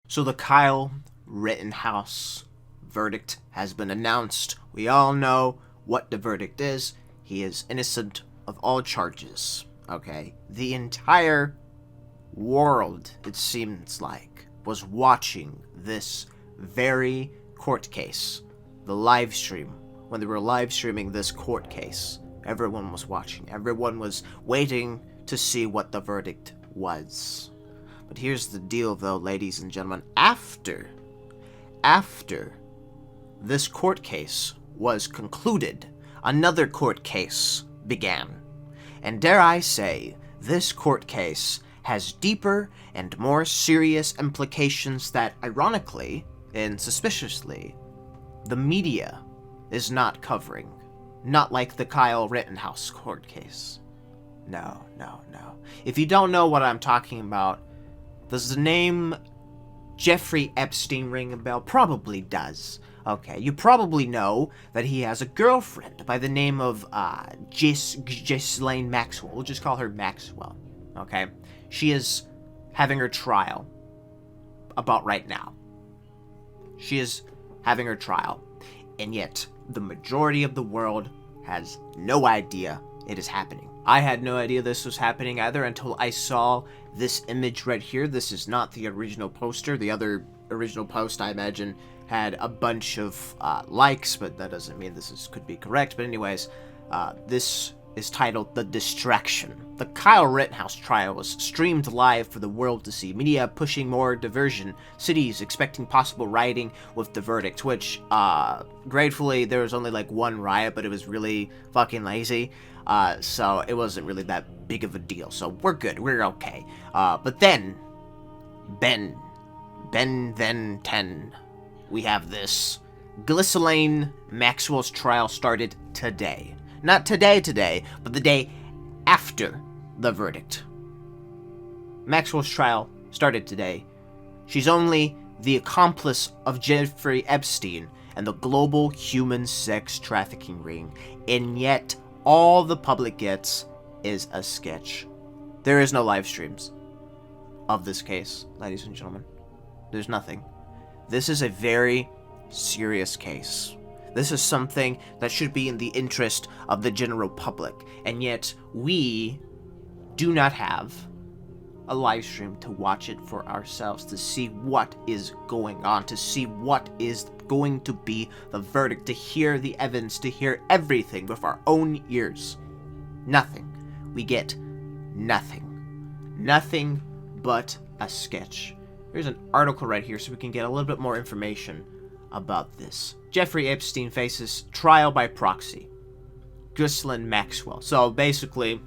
So the Kyle Rittenhouse verdict has been announced. We all know what the verdict is. He is innocent of all charges. Okay? The entire world, it seems like, was watching this very court case. The live stream. When they were live streaming this court case, everyone was watching. Everyone was waiting to see what the verdict was. But here's the deal, though, ladies and gentlemen. After this court case was concluded, another court case began. And dare I say, this court case has deeper and more serious implications that, ironically and suspiciously, the media is not covering. Not like the Kyle Rittenhouse court case. No. If you don't know what I'm talking about, does the name Jeffrey Epstein ring a bell? Probably does. Okay, you probably know that he has a girlfriend by the name of Ghislaine Maxwell. We'll just call her Maxwell. Okay? She is having her trial about right now. She is having her trial. And yet, the majority of the world has no idea it is happening. I had no idea this was happening either until I saw this image right here. This is not the original poster. The other original post, I imagine, had a bunch of likes, but that doesn't mean could be correct. But anyways, this is titled The Distraction. The Kyle Rittenhouse trial was streamed live for the world to see. Media pushing more diversion. Cities expecting possible rioting with the verdict, which, gratefully, there was only like one riot, but it was really fucking lazy. So it wasn't really that big of a deal. So we're good. We're okay. But then, then 10, we have this. Ghislaine Maxwell's trial started today. Not today, but the day after the verdict. Maxwell's trial started today. She's only the accomplice of Jeffrey Epstein and the global human sex trafficking ring, and yet all the public gets is a sketch. There is no live streams of this case, ladies and gentlemen. There's nothing. This is a very serious case. This is something that should be in the interest of the general public, and yet we do not have a live stream to watch it for ourselves, to see what is going on, to see what is going to be the verdict, to hear the evidence, to hear everything with our own ears. Nothing. We get nothing. Nothing but a sketch. Here's an article right here so we can get a little bit more information about this. Jeffrey Epstein faces trial by proxy. Ghislaine Maxwell. So basically,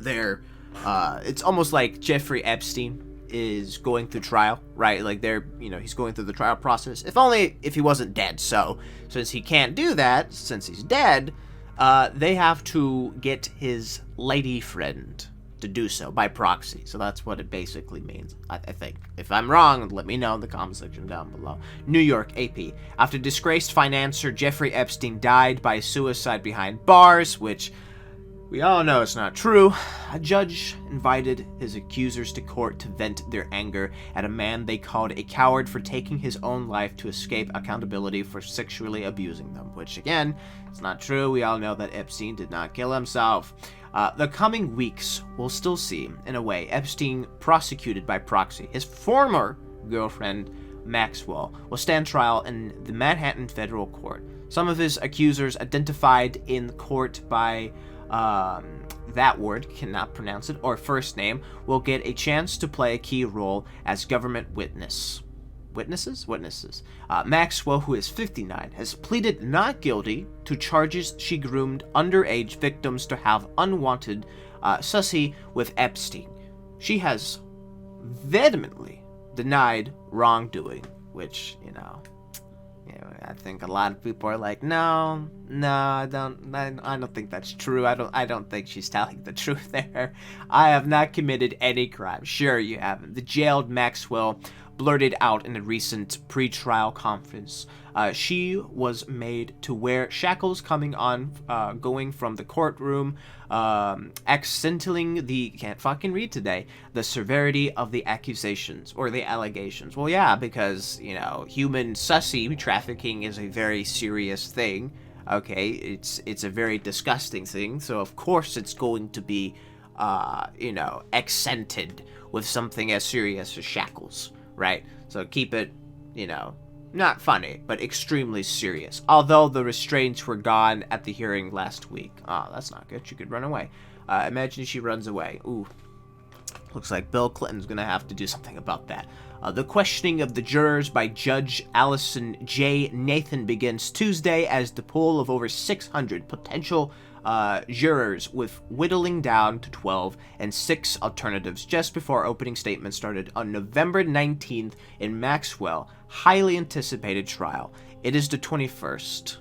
it's almost like Jeffrey Epstein is going through trial, right? Like he's going through the trial process. If only if he wasn't dead. So since he can't do that, since he's dead, they have to get his lady friend to do so by proxy. So that's what it basically means, I think. If I'm wrong, let me know in the comment section down below. New York, AP. After disgraced financier Jeffrey Epstein died by suicide behind bars, which we all know is not true, a judge invited his accusers to court to vent their anger at a man they called a coward for taking his own life to escape accountability for sexually abusing them, which again, it's not true. We all know that Epstein did not kill himself. The coming weeks will still see, in a way, Epstein prosecuted by proxy. His former girlfriend, Maxwell, will stand trial in the Manhattan federal court. Some of his accusers identified in court by that word, cannot pronounce it, or first name, will get a chance to play a key role as government witnesses. Maxwell, who is 59, has pleaded not guilty to charges she groomed underage victims to have unwanted sussy with Epstein. She has vehemently denied wrongdoing, which, I think a lot of people are like, no, I don't think that's true. I don't think she's telling the truth there. I have not committed any crime. Sure, you haven't. The jailed Maxwell blurted out in a recent pre-trial conference. She was made to wear shackles going from the courtroom, accenting the severity of the accusations, or the allegations. Well, yeah, because, human sussy trafficking is a very serious thing, okay? It's a very disgusting thing, so of course it's going to be, accented with something as serious as shackles, right? So keep it, not funny, but extremely serious. Although the restraints were gone at the hearing last week. Oh, that's not good. She could run away. Imagine she runs away. Ooh. Looks like Bill Clinton's gonna have to do something about that. The questioning of the jurors by Judge Allison J. Nathan begins Tuesday as the pool of over 600 potential jurors with whittling down to 12 and 6 alternatives just before opening statements started on November 19th in Maxwell highly anticipated trial. It is the 21st.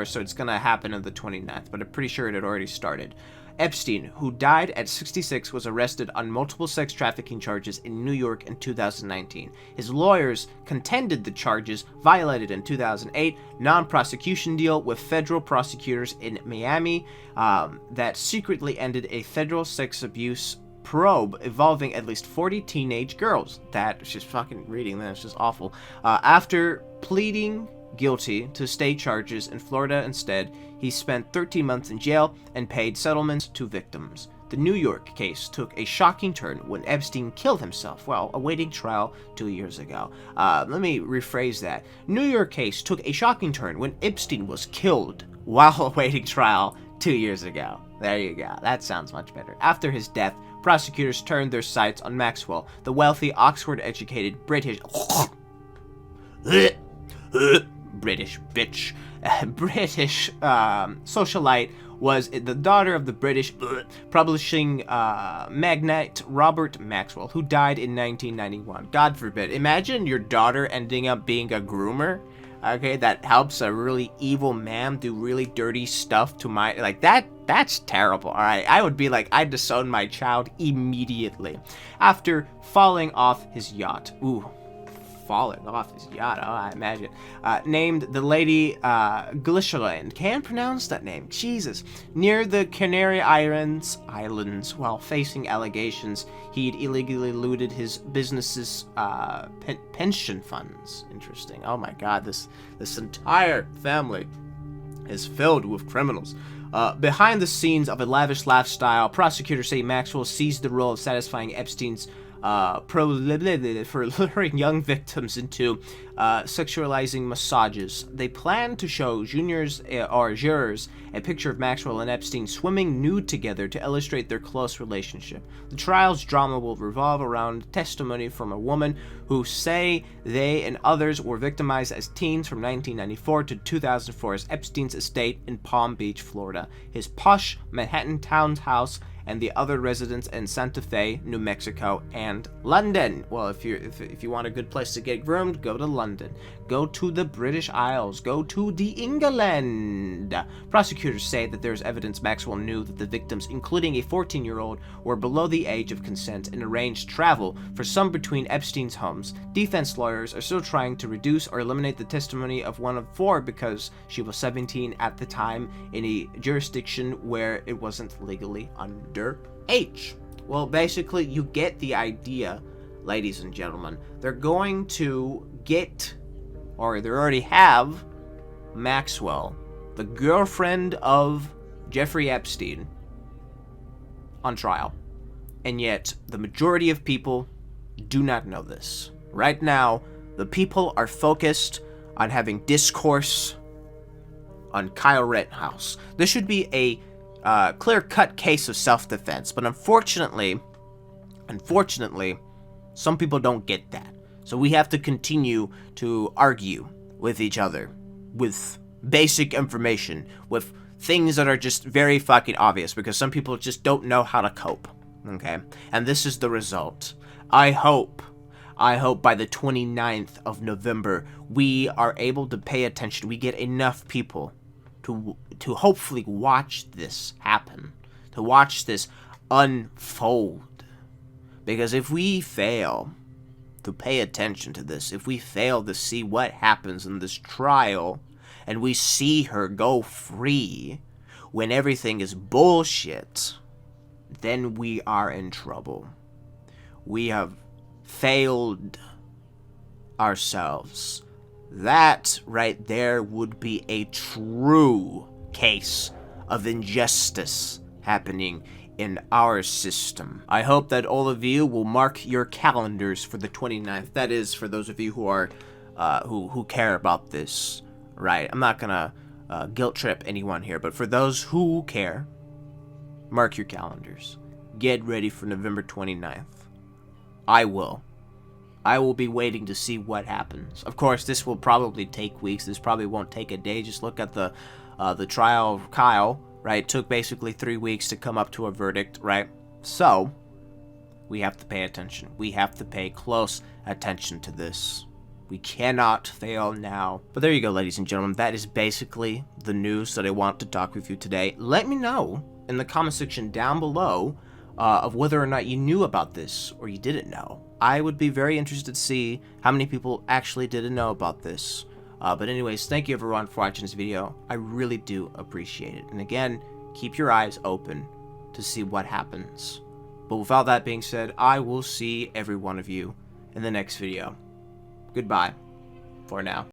So it's gonna happen on the 29th, but I'm pretty sure it had already started. Epstein, who died at 66, was arrested on multiple sex trafficking charges in New York in 2019. His lawyers contended the charges violated in 2008 non-prosecution deal with federal prosecutors in Miami that secretly ended a federal sex abuse probe involving at least 40 teenage girls. That's just fucking reading that. It's just awful. After pleading guilty to state charges in Florida instead, he spent 13 months in jail and paid settlements to victims. The New York case took a shocking turn when Epstein killed himself while awaiting trial 2 years ago. Let me rephrase that. New York case took a shocking turn when Epstein was killed while awaiting trial 2 years ago. There you go. That sounds much better. After his death, prosecutors turned their sights on Maxwell, the wealthy Oxford-educated British socialite was the daughter of the British publishing magnate Robert Maxwell, who died in 1991. God forbid. Imagine your daughter ending up being a groomer, okay, that helps a really evil man do really dirty stuff to that's terrible, alright? I would be like, I'd disown my child immediately. After falling off his yacht. Ooh. Falling off his yacht, I imagine. Named the Lady Glisherland. Can't pronounce that name. Jesus. Near the Canary Islands, while facing allegations he'd illegally looted his business's pension funds. Interesting. Oh my god, this entire family is filled with criminals. Behind the scenes of a lavish lifestyle, prosecutors say Maxwell seized the role of satisfying Epstein's for luring young victims into sexualizing massages. They plan to show jurors a picture of Maxwell and Epstein swimming nude together to illustrate their close relationship. The trial's drama will revolve around testimony from a woman who say they and others were victimized as teens from 1994 to 2004 as Epstein's estate in Palm Beach, Florida, his posh Manhattan townhouse, and the other residents in Santa Fe, New Mexico, and London. Well, if you want a good place to get groomed, go to London. Go to the British Isles. Go to the England. Prosecutors say that there's evidence Maxwell knew that the victims, including a 14-year-old, were below the age of consent and arranged travel for some between Epstein's homes. Defense lawyers are still trying to reduce or eliminate the testimony of one of 4 because she was 17 at the time in a jurisdiction where it wasn't legally underage. Well, basically, you get the idea, ladies and gentlemen. They're going to get, or they already have, Maxwell, the girlfriend of Jeffrey Epstein, on trial. And yet, the majority of people do not know this. Right now, the people are focused on having discourse on Kyle Rittenhouse. This should be a clear-cut case of self-defense, but unfortunately, some people don't get that. So we have to continue to argue with each other, with basic information, with things that are just very fucking obvious, because some people just don't know how to cope, okay? And this is the result. I hope by the 29th of November, we are able to pay attention. We get enough people to hopefully watch this happen, to watch this unfold. Because if we fail to pay attention to this. If we fail to see what happens in this trial, and we see her go free when everything is bullshit, then we are in trouble. We have failed ourselves. That right there would be a true case of injustice happening in our system. I hope that all of you will mark your calendars for the 29th. That is, for those of you who are who care about this, right? I'm not gonna guilt trip anyone here, but for those who care, mark your calendars. Get ready for November 29th. I will be waiting to see what happens. Of course, this will probably take weeks. This probably won't take a day. Just look at the trial of Kyle, right? It took basically 3 weeks to come up to a verdict, right? So, we have to pay attention. We have to pay close attention to this. We cannot fail now. But there you go, ladies and gentlemen. That is basically the news that I want to talk with you today. Let me know in the comment section down below of whether or not you knew about this or you didn't know. I would be very interested to see how many people actually didn't know about this. But anyways, thank you everyone for watching this video. I really do appreciate it. And again, keep your eyes open to see what happens. But with all that being said, I will see every one of you in the next video. Goodbye for now.